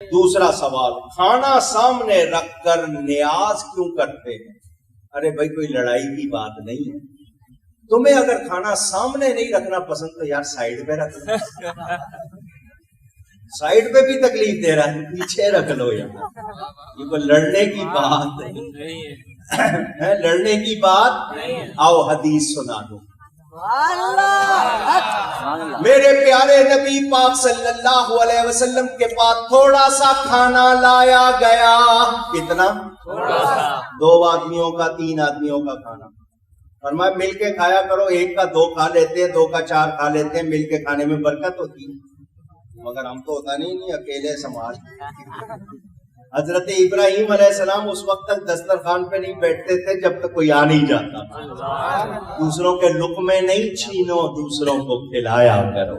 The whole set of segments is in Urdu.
دوسرا سوال، کھانا سامنے رکھ کر نیاز کیوں کرتے ہیں؟ ارے بھائی کوئی لڑائی کی بات نہیں ہے، تمہیں اگر کھانا سامنے نہیں رکھنا پسند تو یار سائڈ پہ رکھ لو، سائڈ پہ بھی تکلیف دے رہا ہے پیچھے رکھ لو یار، یہ کوئی لڑنے کی بات نہیں ہے، لڑنے کی بات نہیں۔ آؤ حدیث سنا دو۔ میرے پیارے نبی پاک صلی اللہ علیہ وسلم کے پاس تھوڑا سا کھانا لایا گیا، کتنا؟ تھوڑا سا، 2 آدمیوں کا 3 آدمیوں کا کھانا، فرمایا مل کے کھایا کرو، ایک کا 2 کھا لیتے ہیں، 2 کا 4 کھا لیتے ہیں، مل کے کھانے میں برکت ہوتی ہے، مگر ہم تو ہوتا نہیں اکیلے سنبھال۔ حضرت ابراہیم علیہ السلام اس وقت تک دسترخوان پہ نہیں بیٹھتے تھے جب تک کوئی آ نہیں جاتا، دوسروں کے لقمے نہیں چھینو، دوسروں کو کھلایا کرو۔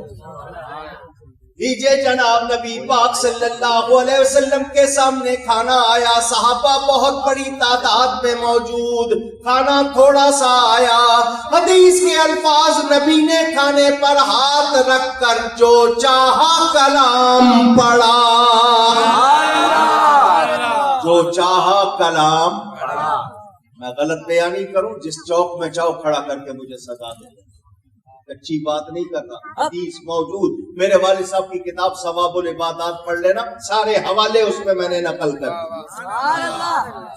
دیجئے جناب نبی پاک صلی اللہ علیہ وسلم کے سامنے کھانا آیا، صحابہ بہت بڑی تعداد میں موجود، کھانا تھوڑا سا آیا، حدیث کے الفاظ، نبی نے کھانے پر ہاتھ رکھ کر جو چاہا کلام پڑھا، جو چاہا کلام پڑھا۔ میں غلط بیانی کروں، جس چوک میں چاہو کھڑا کر کے مجھے سزا دے، اچھی بات نہیں کرتا، حدیث موجود، میرے والد صاحب کی کتاب ثواب العبادات پڑھ لینا، سارے حوالے اس میں میں نے نقل کر دی،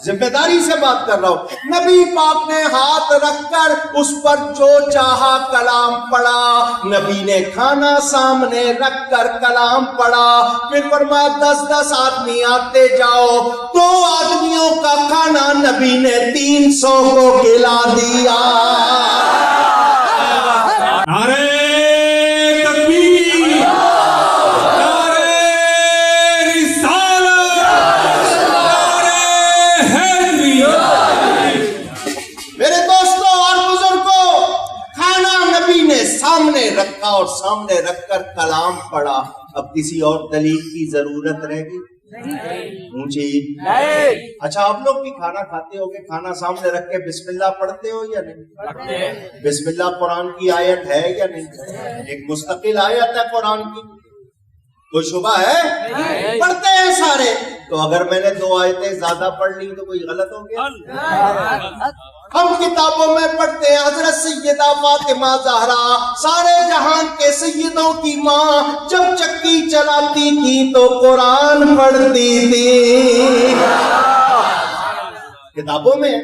ذمہ داری سے بات کر رہا ہوں۔ نبی پاک نے ہاتھ رکھ کر اس پر جو چاہا کلام پڑھا، نبی نے کھانا سامنے رکھ کر کلام پڑھا، پھر فرمایا 10 آدمی آتے جاؤ، 2 آدمیوں کا کھانا نبی نے 300 کو کھلا دیا۔ نعرہ تکبیر، نعرہ رسالت، نعرہ حیدری۔ میرے دوستوں اور بزرگوں، کھانا نبی نے سامنے رکھا اور سامنے رکھ کر کلام پڑھا، اب کسی اور دلیل کی ضرورت رہ گئی؟ اونچی نہیں۔ اچھا آپ لوگ بھی کھانا کھاتے ہو کہ کھانا سامنے رکھ کے بسم اللہ پڑھتے ہو یا نہیں؟ بسم اللہ قرآن کی آیت ہے یا نہیں؟ ایک مستقل آیت ہے قرآن کی، کوئی شبہ ہے؟ پڑھتے ہیں سارے، تو اگر میں نے 2 آیتیں زیادہ پڑھ لی تو کوئی غلط ہو گیا؟ ہم کتابوں میں پڑھتے ہیں حضرت سیدہ فاطمہ زہرا، سارے جہان کے سیدوں کی ماں، جب چکی چلاتی تھی تو قرآن پڑھتی تھی۔ کتابوں میں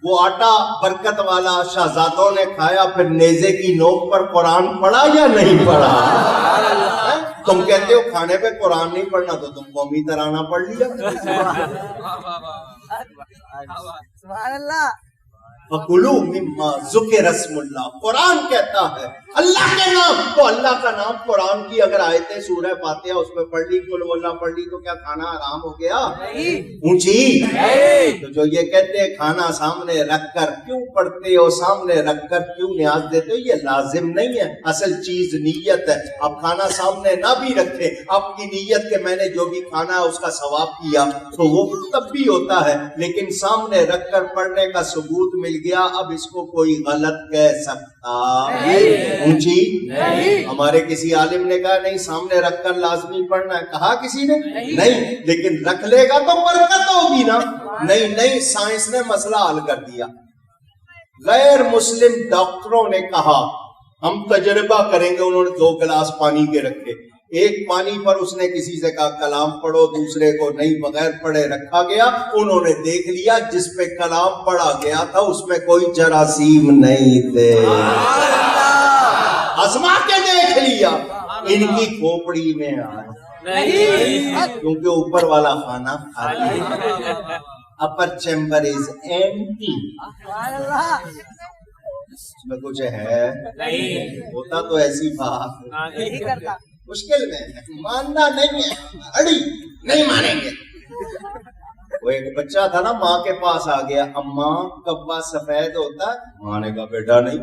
وہ آٹا برکت والا شہزادوں نے کھایا، پھر نیزے کی نوک پر قرآن پڑھا یا نہیں پڑھا؟ تم کہتے ہو کھانے پہ قرآن نہیں پڑھنا، تو تم قومی ترانہ پڑھ لیا۔ سبحان اللہ۔ وَكُلُوا مِمَّا ذُكِرَ اسْمُ اللَّهِ، قرآن کہتا ہے اللہ کے نام، تو اللہ کا نام قرآن کی اگر آیتیں سورہ فاتحہ اس پہ پڑھ لی، قل ہو اللہ پڑھ لی، تو کیا کھانا حرام ہو گیا؟ اونچی تو جو یہ کہتے ہیں کھانا سامنے رکھ کر کیوں پڑھتے ہو، سامنے رکھ کر کیوں نیاز دیتے ہو، یہ لازم نہیں ہے، اصل چیز نیت ہے۔ اب کھانا سامنے نہ بھی رکھے، آپ کی نیت کہ میں نے جو بھی کھانا ہے اس کا ثواب کیا، تو وہ تب بھی ہوتا ہے، لیکن سامنے رکھ کر پڑھنے کا ثبوت مل گیا، اب اس کو کوئی غلط کہہ سکتا اونچی؟ ہمارے کسی عالم نے کہا نہیں سامنے رکھ کر لازمی پڑھنا ہے، کہا کسی نے نہیں، لیکن رکھ لے گا تو برکت ہوگی نا۔ نہیں، سائنس نے مسئلہ حل کر دیا۔ غیر مسلم ڈاکٹروں نے کہا ہم تجربہ کریں گے، انہوں نے 2 گلاس پانی کے رکھے، ایک پانی پر اس نے کسی سے کہا کلام پڑھو، دوسرے کو نہیں، بغیر پڑھے رکھا گیا، انہوں نے دیکھ لیا جس پہ کلام پڑھا گیا تھا اس میں کوئی جراثیم نہیں تھے، آزما کے دیکھ لیا، ان کی کھوپڑی میں آیا، کیونکہ اوپر والا کھانا خالی ہے، اپر چیمبر از ایمٹی، اس میں کچھ ہے نہیں، ہوتا تو ایسی بات مشکل میں ماننا نہیں ہے، اڑی نہیں مانیں گے۔ وہ ایک بچہ تھا نا، ماں کے پاس آ گیا، اماں کبا سفید ہوتا ہے؟ ماں نے کہا بیٹا نہیں۔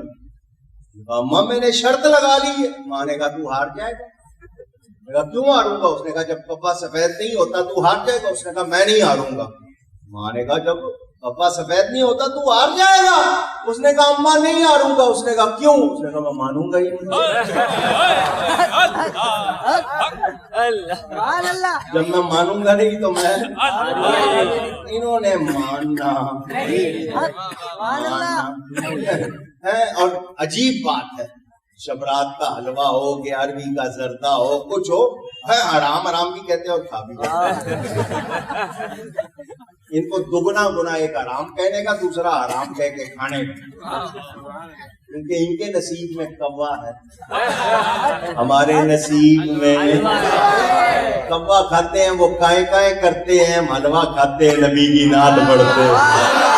اماں میں نے شرط لگا لی ہے۔ ماں نے کہا تو ہار جائے گا۔ میں کہا کیوں ہاروں گا؟ اس نے کہا جب کبا سفید نہیں ہوتا تو ہار جائے گا۔ اس نے کہا میں نہیں ہاروں گا۔ ماں نے کہا جب کبا سفید نہیں ہوتا تو ہار جائے گا۔ اس نے کہا اماں نہیں ہاروں گا۔ اس نے کہا کیوں؟ اس نے کہا میں مانوں گا ہی نہیں۔ سبحان اللہ جب میں مانوں گا نہیں تو میں انہوں نے ماننا سبحان اللہ ہے. اور عجیب بات ہے، شبرات کا حلوہ ہو، 11ویں کا زردہ ہو، کچھ ہو، ہے حرام حرام بھی کہتے ہیں اور کھا بھی جاتے ہیں. ان کو دگنا گنا، ایک حرام کہنے کا، دوسرا حرام کہہ کے کھانے کا. کیونکہ ان کے نصیب میں کوا ہے، ہمارے نصیب میں کوا کھاتے ہیں وہ کائیں کائیں کرتے ہیں، ہم حلوہ کھاتے ہیں نبی کی نعت پڑھتے ہیں.